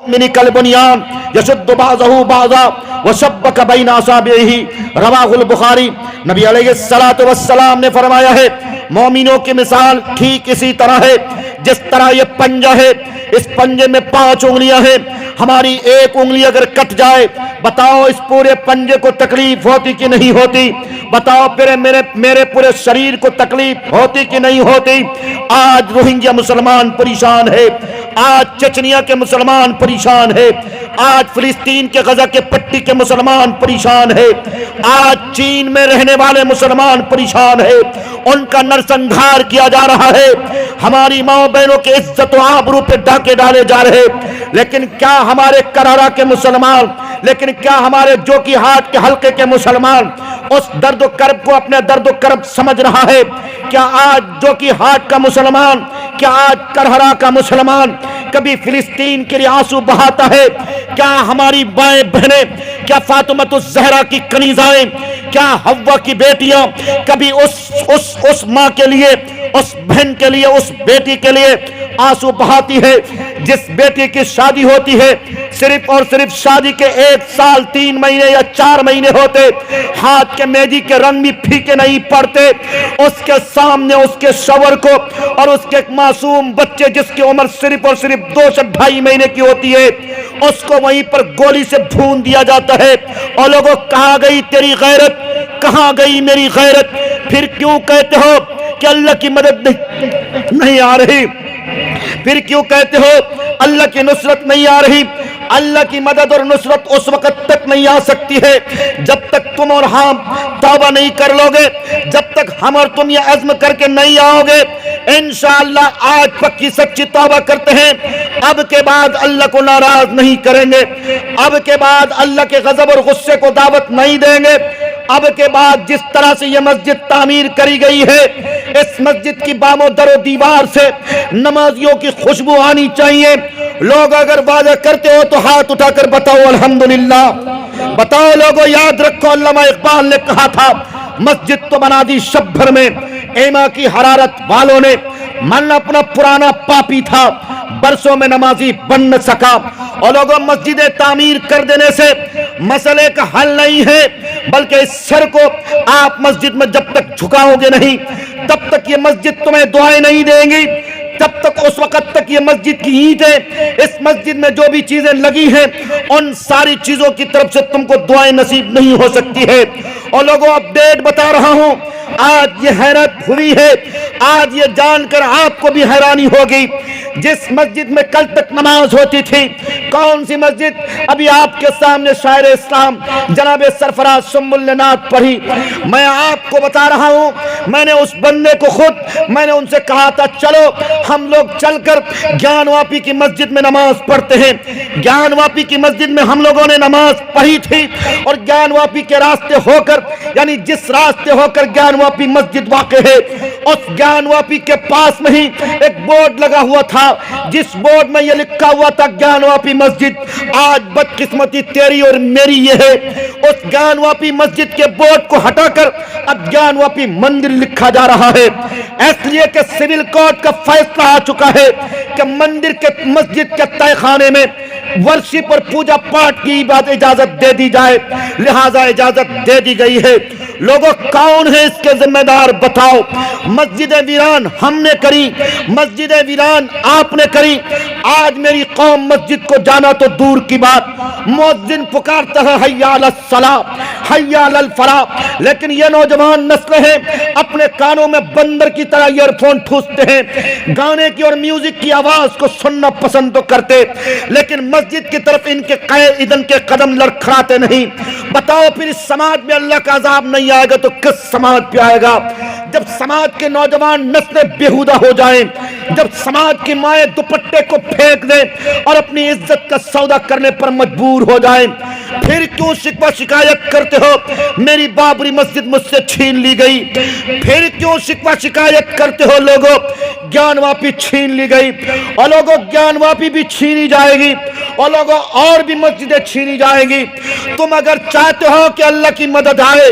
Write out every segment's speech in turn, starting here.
المؤمن کالبنیان یشد بعضہ بعضا وشبک بین اصابعہ، رواہ البخاری۔ نبی علیہ السلام نے فرمایا ہے مومنوں کی مثال ٹھیک اسی طرح ہے جس طرح یہ پنجہ ہے، اس پنجے میں 5 انگلیاں ہیں، ہماری ایک انگلی اگر کٹ جائے بتاؤ اس پورے پنجے کو تکلیف ہوتی کہ نہیں ہوتی؟ بتاؤ پھر میرے پورے شریر کو تکلیف ہوتی کہ نہیں ہوتی؟ آج روہنگیا مسلمان پریشان ہے، آج چچنیا کے مسلمان پریشان ہے، آج فلسطین کے غزہ کے پٹی کے مسلمان پریشان ہے، آج چین میں رہنے والے مسلمان پریشان ہے، ان کا نرسنگھار کیا جا رہا ہے، ہماری ماں بہنوں کے عزت و آبرو پہ ڈاکے ڈالے جا رہے۔ لیکن کیا ہمارے کرارا کے مسلمان، لیکن کیا ہمارے جوکی ہاٹ کے حلقے کے مسلمان اس درد و کرب کو اپنے درد و کرب سمجھ رہا ہے؟ کیا آج جوکی ہاٹ کا مسلمان، کیا آج کرہرا کا مسلمان کبھی فلسطین کے لیے آنسو بہاتا ہے؟ کیا ہماری بائیں بہنیں، کیا فاطمۃ الزہرا کی کنیزائیں، کیا حوا کی بیٹیاں کبھی اس ماں کے لیے، اس بہن کے لیے، اس بیٹی کے لیے آنسو بہاتی ہے جس بیٹی کی شادی ہوتی ہے صرف اور صرف شادی کے 1 سال 3 مہینے یا 4 مہینے ہوتے، ہاتھ کے مہندی کے رنگ بھی پھیکے نہیں پڑتے، اس کے سامنے اس کے شوہر کو اور اس کے ایک معصوم بچے جس کی عمر صرف اور صرف 2 سے 2.5 مہینے کی ہوتی ہے اس کو وہیں پر گولی سے بھون دیا جاتا ہے۔ اور لوگوں کہاں گئی تیری غیرت، کہاں گئی میری غیرت؟ پھر کیوں کہتے ہو کہ اللہ کی مدد نہیں آ رہی؟ پھر کیوں کہتے ہو اللہ کی نصرت نہیں آ رہی؟ اللہ کی مدد اور نصرت اس وقت تک نہیں آ سکتی ہے جب تک تم اور ہم توبہ نہیں کر لو گے، جب تک ہم اور تم یہ عزم کر کے نہیں آؤ گے۔ انشاءاللہ آج پکی سچی توبہ کرتے ہیں، اب کے بعد اللہ کو ناراض نہیں کریں گے، اب کے بعد اللہ کے غضب اور غصے کو دعوت نہیں دیں گے۔ اب کے بعد جس طرح سے یہ مسجد تعمیر کری گئی ہے، اس مسجد کی بام و در و دیوار سے نمازیوں کی خوشبو آنی چاہیے۔ لوگ اگر وعدہ کرتے ہو تو ہاتھ اٹھا کر بتاؤ الحمدللہ، بتاؤ لوگوں، یاد رکھو علامہ اقبال نے کہا تھا مسجد تو بنا دی شب بھر میں، ایما کی حرارت والوں نے، من اپنا پرانا پاپی تھا برسوں میں نمازی بن نہ سکا۔ اور لوگوں مسجدیں تعمیر کر دینے سے مسئلے کا حل نہیں ہے، بلکہ اس سر کو آپ مسجد میں جب تک جھکاؤ گے نہیں تب تک یہ مسجد تمہیں دعائیں نہیں دیں گی، تب تک اس وقت تک یہ مسجد کی اینٹیں، اس مسجد میں جو بھی چیزیں لگی ہیں ان ساری چیزوں کی طرف سے تم کو دعائیں نصیب نہیں ہو سکتی ہے۔ اور لوگوں اپڈیٹ بتا رہا ہوں، آج یہ حیرت ہوئی ہے، آج یہ جان کر آپ کو بھی حیرانی ہوگی، جس مسجد میں کل تک نماز ہوتی تھی، کون سی مسجد؟ ابھی آپ کے سامنے شاعر اسلام جناب سرفراز سنبل نے نعت پڑھی، میں آپ کو بتا رہا ہوں، میں نے اس بندے کو خود میں نے ان سے کہا تھا چلو ہم لوگ چل کر گیان واپی کی مسجد میں نماز پڑھتے ہیں۔ گیان واپی کی مسجد میں ہم لوگوں نے نماز پڑھی تھی، اور گیان واپی کے راستے ہو کر، یعنی جس راستے ہو کر گیان واپی مسجد واقع ہے، اس گیان واپی کے پاس میں ہی ایک بورڈ لگا ہوا تھا جس بورڈ میں یہ لکھا ہوا تھا گیان واپی مسجد۔ آج بدقسمتی تیری اور میری یہ ہے، اس گیان واپی مسجد کے بورڈ کو ہٹا کر اب گیان واپی مندر لکھا جا رہا ہے، اس لیے کہ سول کورٹ کا فیصلہ آ چکا ہے کہ مندر کے مسجد کے تہہ خانے میں ورشپ اور پوجا پاٹ کی اجازت دے دی جائے، لہذا اجازت دے دی گئی ہے۔ لوگوں کون ہے اس کے ذمہ دار بتاؤ؟ مسجد ویران ہم نے کری، مسجد ویران آپ نے کری۔ آج میری قوم مسجد کو جانا تو دور کی بات، مؤذن پکارتا ہے حی علی الصلاۃ حی علی الفلاح، لیکن یہ نوجوان نسلیں ہیں اپنے کانوں میں بندر کی طرح ایئر فون ٹھوستے ہیں، گانے کی اور میوزک کی آواز کو سننا پسند تو کرتے، لیکن مسجد کی طرف ان کے ادن کے قدم لڑکھڑاتے نہیں۔ بتاؤ پھر اس سماج میں اللہ کا عذاب نہیں آئے گا تو کس سماج پہ آئے گا؟ جب سماج کے نوجوان نسلیں بےہودہ ہو جائیں، جب سماج کی مائیں دوپٹے کو پھینک دیں اور اپنی عزت کا سودا کرنے پر مجبور ہو جائیں، پھر کیوں شکوہ شکایت کرتے ہو میری بابری مسجد مجھ سے چھین لی گئی؟ پھر کیوں شکوہ شکایت کرتے ہو لوگوں گیان واپی چھین لی گئی؟ اور لوگوں گیان واپی بھی چھینی جائے گی، اور لوگوں اور بھی مسجدیں چھینی جائیں گی۔ تم اگر چاہتے ہو کہ اللہ کی مدد آئے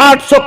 800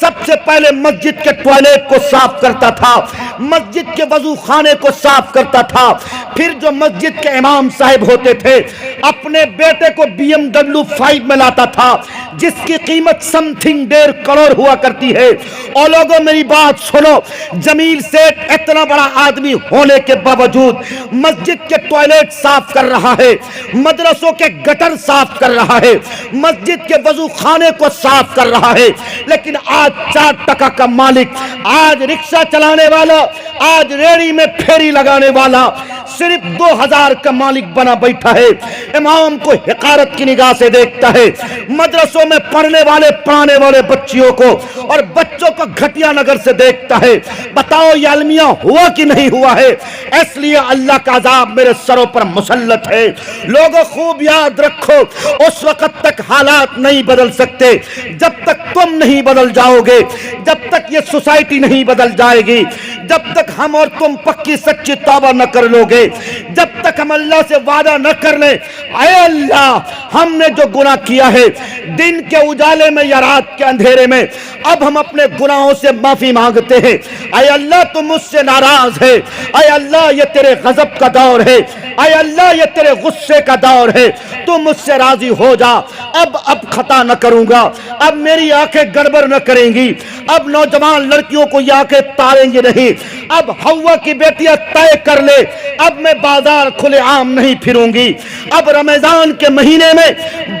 سب سے پہلے مسجد کے ٹوائلٹ کو صاف کرتا تھا، مسجد کے وضو خانے کو صاف کرتا تھا، پھر جو مسجد کے امام صاحب ہوتے تھے اپنے بیٹے کو BMW 5 میں لاتا تھا جس کی قیمت سم تھنگ 1.5 کروڑ ہوا کرتی ہے۔ اور لوگوں میری بات سنو، جمیل سیٹھ اتنا بڑا آدمی ہونے کے باوجود مسجد کے ٹوائلٹ صاف کر رہا ہے، مدرسوں کے گٹر صاف کر رہا ہے، مسجد کے وضو خانے کو صاف کر رہا ہے، لیکن آج 4 ٹکا کا مالک، آج رکشہ چلانے والا، آج ریڑی میں پھیری لگانے والا صرف 2000 کا مالک بنا بیٹھا ہے، امام کو حقارت کی نگاہ سے دیکھتا ہے، مدرسوں میں پڑھنے پڑھانے والے بچیوں کو اور بچوں کو گھٹیا نظر سے دیکھتا ہے۔ بتاؤ یہ المیہ ہوا کہ نہیں ہوا ہے؟ اس لیے اللہ کا عذاب میرے سروں پر مسلط ہے۔ لوگوں خوب یاد رکھو، اس وقت تک حالات نہیں بدل سکتے جب تک تم نہیں بدل جاؤ گے، جب تک یہ سوسائٹی نہیں بدل جائے گی، جب تک ہم اور تم پکی سچی توبہ نہ کر لو گے، جب تک ہم اللہ سے وعدہ نہ کر لیں اے اللہ ہم نے جو گناہ کیا ہے دن کے اجالے میں یا رات کے اندھیرے میں، اب ہم اپنے گناہوں سے معافی مانگتے ہیں۔ اے اللہ تم مجھ سے ناراض ہے، اے اللہ یہ تیرے غضب کا دور ہے، اے اللہ یہ تیرے غصے کا دور ہے، تم مجھ سے راضی ہو جا، اب خطا نہ کروں گا، اب میری آنکھیں گڑبڑ نہ کریں گی، اب نوجوان لڑکیوں کو یہ آنکھیں تاریں گی نہیں، اب ہوا کی بیٹیاں طے کر لے اب میں بازار کھلے عام نہیں پھروں گی، اب رمضان کے مہینے میں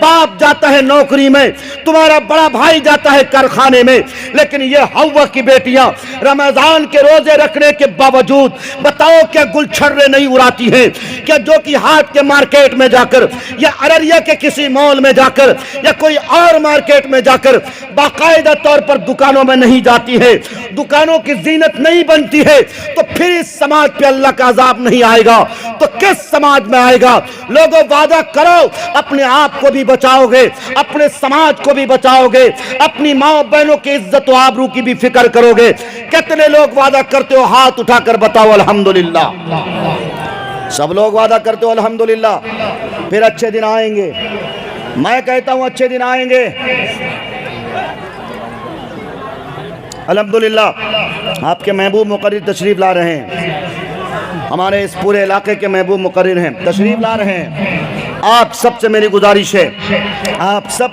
باپ جاتا ہے نوکری میں، تمہارا بڑا بھائی جاتا ہے کارخانے میں، لیکن یہ ہوا کی بیٹیاں رمضان کے روزے رکھنے کے باوجود بتاؤ کیا گلچھرے نہیں اڑاتی ہیں؟ کیا جو کہ ہاتھ کے مارکیٹ میں جا کر یا ارریہ کے کسی مال میں جا کر یا کوئی اور مارکیٹ میں جا کر باقاعدہ طور پر دکانوں میں نہیں جاتی ہے، دکانوں کی زینت نہیں بنتی ہے، تو پھر اس سماج پہ اللہ کا عذاب نہیں آئے گا تو کس سماج میں آئے گا؟ لوگوں وعدہ کرو، اپنے آپ کو بھی بچاؤ گے، اپنے سماج کو بھی بچاؤ گے، اپنی ماں بہنوں کی عزت و آبرو کی بھی فکر کرو گے۔ کتنے لوگ وعدہ کرتے ہو؟ ہاتھ اٹھا کر بتاؤ الحمدللہ۔ سب لوگ وعدہ کرتے ہو الحمدللہ، پھر اچھے دن آئیں گے، میں کہتا ہوں اچھے دن آئیں گے الحمدللہ۔ آپ کے محبوب مقرر تشریف لا رہے ہیں، ہمارے اس پورے علاقے کے محبوب مقرر ہیں، تشریف لا رہے ہیں۔ آپ سب سے میری گزارش ہے، آپ سب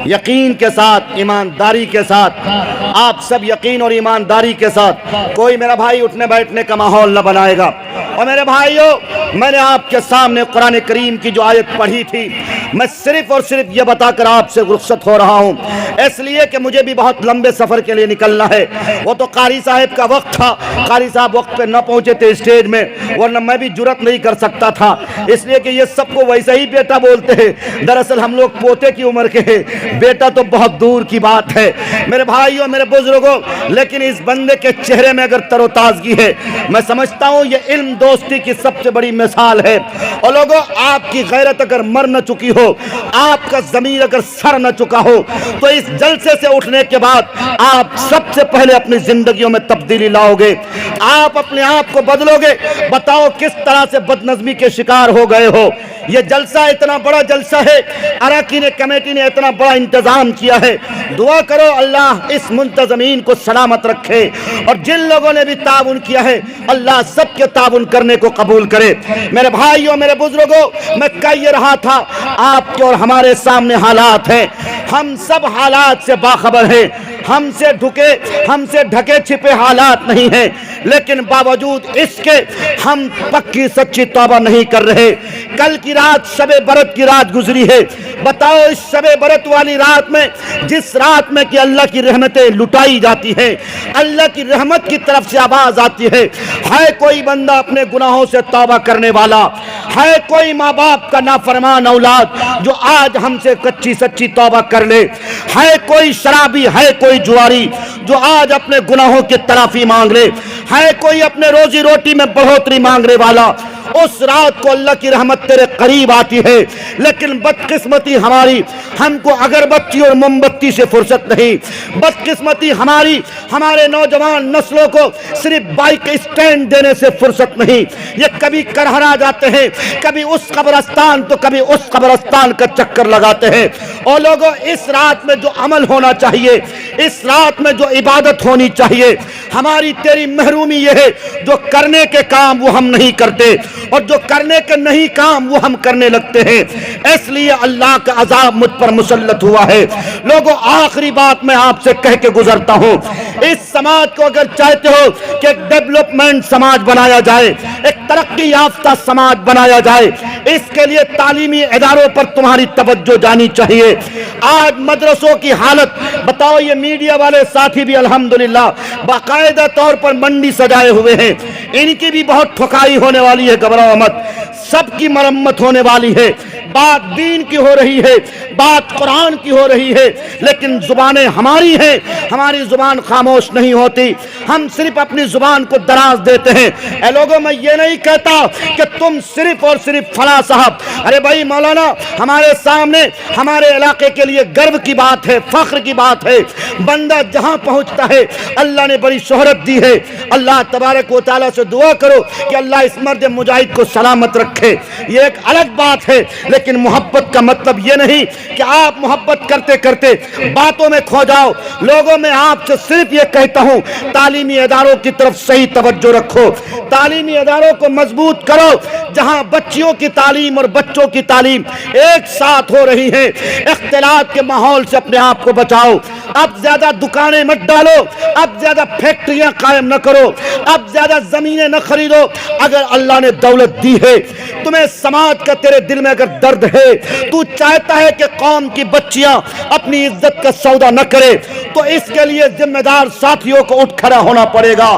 یقین کے ساتھ، ایمانداری کے ساتھ، آپ سب یقین اور ایمانداری کے ساتھ، کوئی میرا بھائی اٹھنے بیٹھنے کا ماحول نہ بنائے گا۔ اور میرے بھائیوں، میں نے آپ کے سامنے قرآن کریم کی جو آیت پڑھی تھی، میں صرف اور صرف یہ بتا کر آپ سے رخصت ہو رہا ہوں، اس لیے کہ مجھے بھی بہت لمبے سفر کے لیے نکلنا ہے۔ وہ تو قاری صاحب کا وقت تھا، قاری صاحب وقت پہ نہ پہنچے تھے اسٹیج میں، ورنہ میں بھی جرت نہیں کر سکتا تھا، اس لیے کہ یہ سب کو ویسے ہی بیٹا بولتے ہیں، دراصل ہم لوگ پوتے کی عمر کے ہیں، بیٹا تو بہت دور کی بات ہے۔ میرے بھائیوں، میرے بزرگوں، لیکن اس بندے کے چہرے میں اگر تر و تازگی ہے، میں سمجھتا ہوں یہ علم دوستی کی سب سے بڑی مثال ہے۔ اور لوگوں، آپ کی غیرت اگر مر نہ چکی ہو، آپ کا ضمیر اگر سر نہ چکا ہو، تو اس جلسے سے اٹھنے کے بعد آپ سب سے پہلے اپنی زندگیوں میں تبدیلی لاؤ گے، آپ اپنے آپ کو بدلو گے۔ بتاؤ کس طرح سے بدنظمی کے شکار ہو گئے ہو؟ یہ جلسہ اتنا بڑا جلسہ ہے، اراکین کمیٹی نے اتنا بڑا انتظام کیا ہے، دعا کرو اللہ اس منتظمین کو سلامت رکھے، اور جن لوگوں نے بھی تعاون کیا ہے اللہ سب کے تعاون کرنے کو قبول کرے۔ میرے بھائیوں، میرے بزرگوں، میں کہہ یہ رہا تھا، آپ کے اور ہمارے سامنے حالات ہیں، ہم سب حالات سے باخبر ہیں، ہم سے ڈھکے چھپے حالات نہیں ہیں، لیکن باوجود اس کے ہم پکی سچی توبہ نہیں کر رہے۔ کل کی رات شب برات کی رات گزری ہے، بتاؤ اس شب برات والی رات میں، جس رات میں کہ اللہ کی رحمتیں لٹائی جاتی ہیں، اللہ کی رحمت کی طرف سے آواز آتی ہے کوئی بندہ اپنے گناہوں سے توبہ کرنے والا ہے؟ کوئی ماں باپ کا نافرمان اولاد جو آج ہم سے کچی سچی توبہ کر لے؟ ہے کوئی شرابی، ہے کوئی جواری جو آج اپنے گناہوں کی تلافی مانگ لے؟ ہے کوئی اپنے روزی روٹی میں بڑھوتری مانگنے والا؟ اس رات کو اللہ کی رحمت تیرے قریب آتی ہے، لیکن بدقسمتی ہماری، ہم کو اگربتی اور موم بتی سے فرصت نہیں، بدقسمتی ہماری، ہمارے نوجوان نسلوں کو صرف بائک اسٹینڈ دینے سے فرصت نہیں۔ یہ کبھی کرہرا جاتے ہیں، کبھی اس قبرستان تو کبھی اس قبرستان کا چکر لگاتے ہیں۔ اور لوگوں، اس رات میں جو عمل ہونا چاہیے، اس رات میں جو عبادت ہونی چاہیے ہماری تیری محرومی یہ ہے جو کرنے کے کام وہ ہم نہیں کرتے اور جو کرنے کے نہیں کام وہ ہم کرنے لگتے ہیں، اس لیے اللہ کا عذاب مجھ پر مسلط ہوا ہے۔ لوگوں آخری بات میں آپ سے کہہ کے گزرتا ہوں، اس سماج کو اگر چاہتے ہو کہ ایک ڈیولپمنٹ سماج بنایا جائے، ایک ترقی یافتہ سماج بنایا جائے، اس کے لیے تعلیمی اداروں پر تمہاری توجہ جانی چاہیے۔ آج مدرسوں کی حالت بتاؤ، یہ میڈیا والے ساتھی بھی الحمدللہ باقاعدہ طور پر منڈی سجائے ہوئے ہیں، ان کی بھی بہت ٹھکائی ہونے والی ہے، گھبراؤ مت، سب کی مرمت ہونے والی ہے۔ بات دین کی ہو رہی ہے، بات قرآن کی ہو رہی ہے، لیکن زبانیں ہماری ہیں، ہماری زبان خاموش نہیں ہوتی، ہم صرف اپنی زبان کو دراز دیتے ہیں۔ اے لوگوں، میں یہ نہیں کہتا کہ تم صرف اور صرف فلاں صاحب، ارے بھائی مولانا ہمارے سامنے ہمارے علاقے کے لیے گرو کی بات ہے، فخر کی بات ہے، بندہ جہاں پہنچتا ہے اللہ نے بڑی شہرت دی ہے۔ اللہ تبارک و تعالیٰ سے دعا کرو کہ اللہ اس مرد مجاہد کو سلامت رکھے، یہ ایک الگ بات ہے، لیکن محبت کا مطلب یہ نہیں کہ آپ محبت کرتے کرتے باتوں میں کھو جاؤ۔ لوگوں میں آپ سے صرف یہ کہتا ہوں، تعلیمی اداروں کی طرف صحیح توجہ رکھو، تعلیمی اداروں کو مضبوط کرو، جہاں بچیوں کی تعلیم اور بچوں کی تعلیم ایک ساتھ ہو رہی ہے۔ اختلاط کے ماحول سے اپنے آپ کو بچاؤ، اب زیادہ دکانیں مت ڈالو، اب زیادہ فیکٹریاں قائم نہ کرو، اب زیادہ زمینیں نہ خریدو۔ اگر اللہ نے دولت دی ہے، تمہیں سماج کا تیرے دل میں اگر درد ہے، تو چاہتا ہے کہ قوم کی بچیاں اپنی عزت کا سودا نہ کرے، تو اس کے لیے ذمہ دار ساتھیوں کو اٹھ کھڑا ہونا پڑے گا۔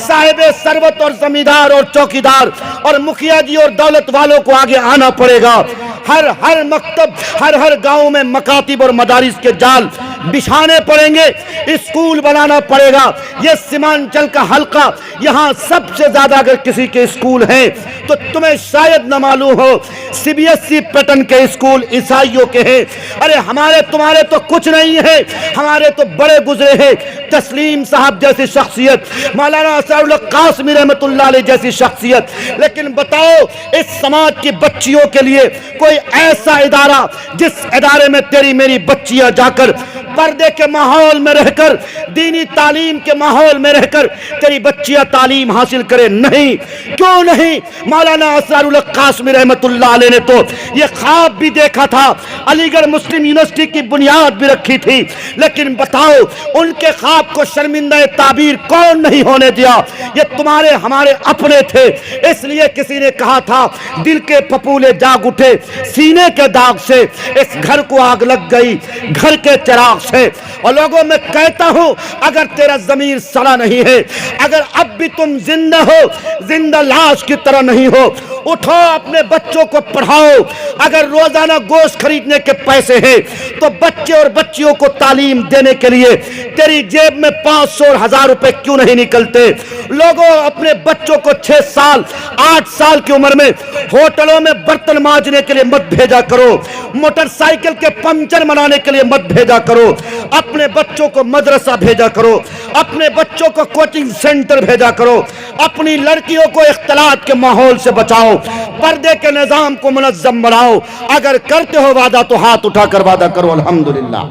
صاحب ثروت اور زمیندار اور چوکیدار اور مکھیا جی اور دولت والوں کو آگے آنا پڑے گا۔ ہر مکتب، ہر گاؤں میں مکاتب اور مدارس کے جال بچھانے پڑیں گے، اسکول بنانا پڑے گا۔ یہ سیمانچل کا حلقہ، یہاں سب سے زیادہ اگر کسی کے اسکول ہیں تو تمہیں شاید نہ معلوم ہو، C B S E pattern کے اسکول عیسائیوں کے ہیں۔ ارے ہمارے تمہارے تو کچھ نہیں ہے، ہمارے تو بڑے گزرے ہیں، تسلیم صاحب جیسی شخصیت، مولانا اسرار اللہ قاسمی رحمت اللہ علیہ جیسی شخصیت۔ لیکن بتاؤ، اس سماج کی بچیوں کے لیے کوئی ایسا ادارہ جس ادارے میں تیری میری بچیاں جا کر پردے کے ماحول میں رہ کر، دینی تعلیم کے ماحول میں رہ کر تیری بچیاں تعلیم حاصل کرے؟ نہیں، کیوں نہیں؟ مولانا اسرار اللہ قاسمی رحمت اللہ علیہ نے تو یہ خواب بھی دیکھا تھا، علی گڑھ مسلم یونیورسٹی کی بنیاد بھی رکھی تھی، لیکن بتاؤ ان کے خواب کو شرمندہ تعبیر کون نہیں ہونے دیا؟ یہ تمہارے ہمارے اپنے تھے، اس لیے کسی نے کہا تھا دل کے پھپھولے جاگ اٹھے سینے کے داغ سے، اس گھر کو آگ لگ گئی گھر کے چراغ سے۔ اور لوگوں میں کہتا ہوں، اگر تیرا ضمیر سڑا نہیں ہے، اگر اب بھی تم زندہ ہو، زندہ لاش کی طرح نہیں ہو، اٹھو اپنے بچوں کو پڑھاؤ۔ اگر روزانہ گوشت خریدنے کے پیسے ہیں تو بچے اور بچیوں کو تعلیم دینے کے لیے تیری جیب میں 500 اور 1000 روپے کیوں نہیں نکلتے؟ لوگوں اپنے بچوں کو 6 سال 8 سال کی عمر میں ہوٹلوں میں برتن مانجنے کے لیے مت بھیجا کرو، موٹر سائیکل کے پنچر بنانے کے لیے مت بھیجا کرو، اپنے بچوں کو مدرسہ بھیجا کرو، اپنے بچوں کو کوچنگ سینٹر بھیجا کرو، اپنی لڑکیوں کو اختلاط کے ماحول سے بچاؤ، پردے کے نظام کو منظم بناؤ۔ اگر کرتے ہو وعدہ تو ہاتھ اٹھا کر وعدہ کرو۔ الحمدللہ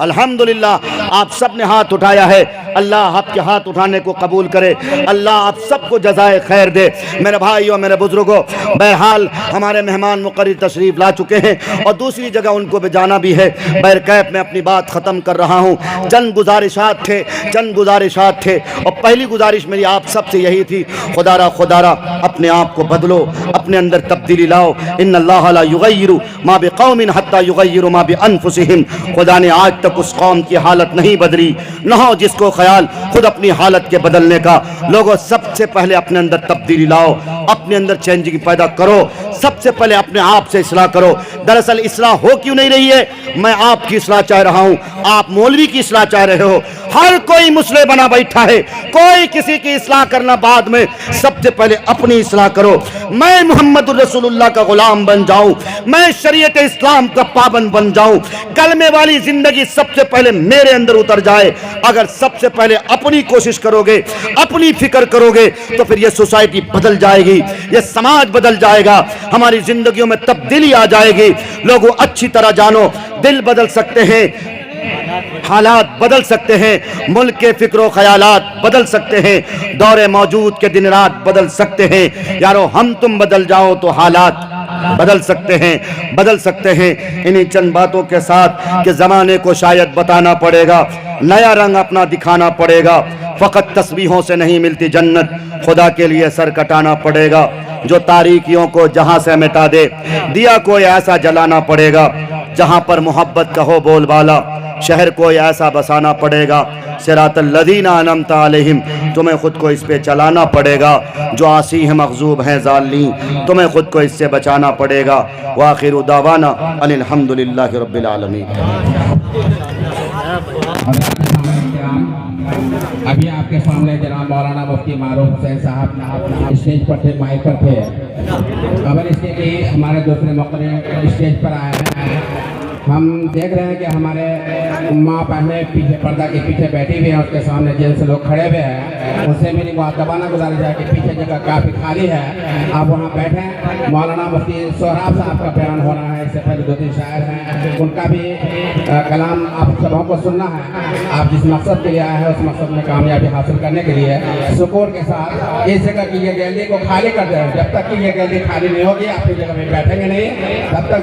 الحمدللہ آپ سب نے ہاتھ اٹھایا ہے، اللہ آپ کے ہاتھ اٹھانے کو قبول کرے، اللہ آپ سب کو جزائے خیر دے۔ میرے بھائیوں، میرے بزرگوں، بہرحال ہمارے مہمان مقرر تشریف لا چکے ہیں اور دوسری جگہ ان کو بھی جانا بھی ہے۔ بہرکیف میں اپنی بات ختم کر رہا ہوں۔ چند گزارشات تھے اور پہلی گزارش میری آپ سب سے یہی تھی، خدا را اپنے آپ کو بدلو، اپنے اندر تبدیلی لاؤ۔ ان اللہ لا یغیر ما بقوم حتی یغیروا ما بانفسہم، خدا نے آج تک اس قوم کی حالت نہیں بدلی، نہ ہو جس کو خیال خود اپنی حالت کے بدلنے کا۔ لوگوں سب سے پہلے اپنے اندر تبدیلی لاؤ، اپنے اندر چینجنگ پیدا کرو، سب سے پہلے اپنے آپ سے اصلاح کرو۔ دراصل اصلاح ہو کیوں نہیں رہی ہے؟ میں آپ کی اصلاح چاہ رہا ہوں، آپ مولوی کی اصلاح چاہ رہے ہو، ہر کوئی مسئلے بنا بیٹھا ہے، کوئی کسی کی اصلاح کرنا بعد میں، سب سے پہلے اپنی اصلاح کرو۔ میں محمد الرسول اللہ کا غلام بن جاؤں، میں شریعت اسلام کا پابند بن جاؤں، کلمے والی زندگی سب سے پہلے میرے اندر اتر جائے۔ اگر سب سے پہلے اپنی کوشش کرو گے، اپنی فکر کرو گے، تو پھر یہ سوسائٹی بدل جائے گی، یہ سماج بدل جائے گا، ہماری زندگیوں میں تبدیلی آ جائے گی۔ لوگوں اچھی طرح جانو، دل بدل سکتے ہیں، حالات بدل سکتے ہیں، ملک کے فکر و خیالات بدل سکتے ہیں، دور موجود کے دن رات بدل سکتے ہیں۔ یارو ہم تم بدل جاؤ تو حالات بدل سکتے ہیں، بدل سکتے ہیں۔ انہی چند باتوں کے ساتھ کہ زمانے کو شاید بتانا پڑے گا، نیا رنگ اپنا دکھانا پڑے گا، فقط تسبیحوں سے نہیں ملتی جنت، خدا کے لیے سر کٹانا پڑے گا، جو تاریکیوں کو جہاں سے مٹا دے، دیا کوئی ایسا جلانا پڑے گا جہاں پر محبت کا ہو بول بالا، شہر کوئی ایسا بسانا پڑے گا، صراط الذین انعمت علیہم، تمہیں خود کو اس پہ چلانا پڑے گا، جو عاصی ہیں مغضوب ہیں ضالین، تمہیں خود کو اس سے بچانا پڑے گا۔ وآخر دعوانا ان الحمدللہ رب العالمین۔ ابھی آپ کے سامنے جناب مولانا مفتی معروف حسین صاحب اسٹیج پر تھے، مائک پر تھے، خبر اس کے لیے ہمارے دوسرے مقرر اسٹیج پر آئے ہیں۔ ہم دیکھ رہے ہیں کہ ہمارے ماں پہلے پیچھے پردہ کے پیچھے بیٹھی ہوئی ہیں، اس کے سامنے جن سے لوگ کھڑے ہوئے ہیں، ان سے میری مؤدبانہ گزارش ہے کہ پیچھے جگہ کافی خالی ہے، آپ وہاں بیٹھیں۔ مولانا مفتی سہراب صاحب کا بیان ہو رہا ہے، اس سے پہلے دو تین شاعر ہیں، ان کا بھی کلام آپ سبوں کو سننا ہے۔ آپ جس مقصد کے لیے آئے ہیں اس مقصد میں کامیابی حاصل کرنے کے لیے سکون کے ساتھ اس جگہ کی یہ گیلری کو خالی کر دیں۔ جب تک کہ یہ گیلری خالی نہیں ہوگی آپ کی جگہ میں بیٹھیں گے نہیں، تب تک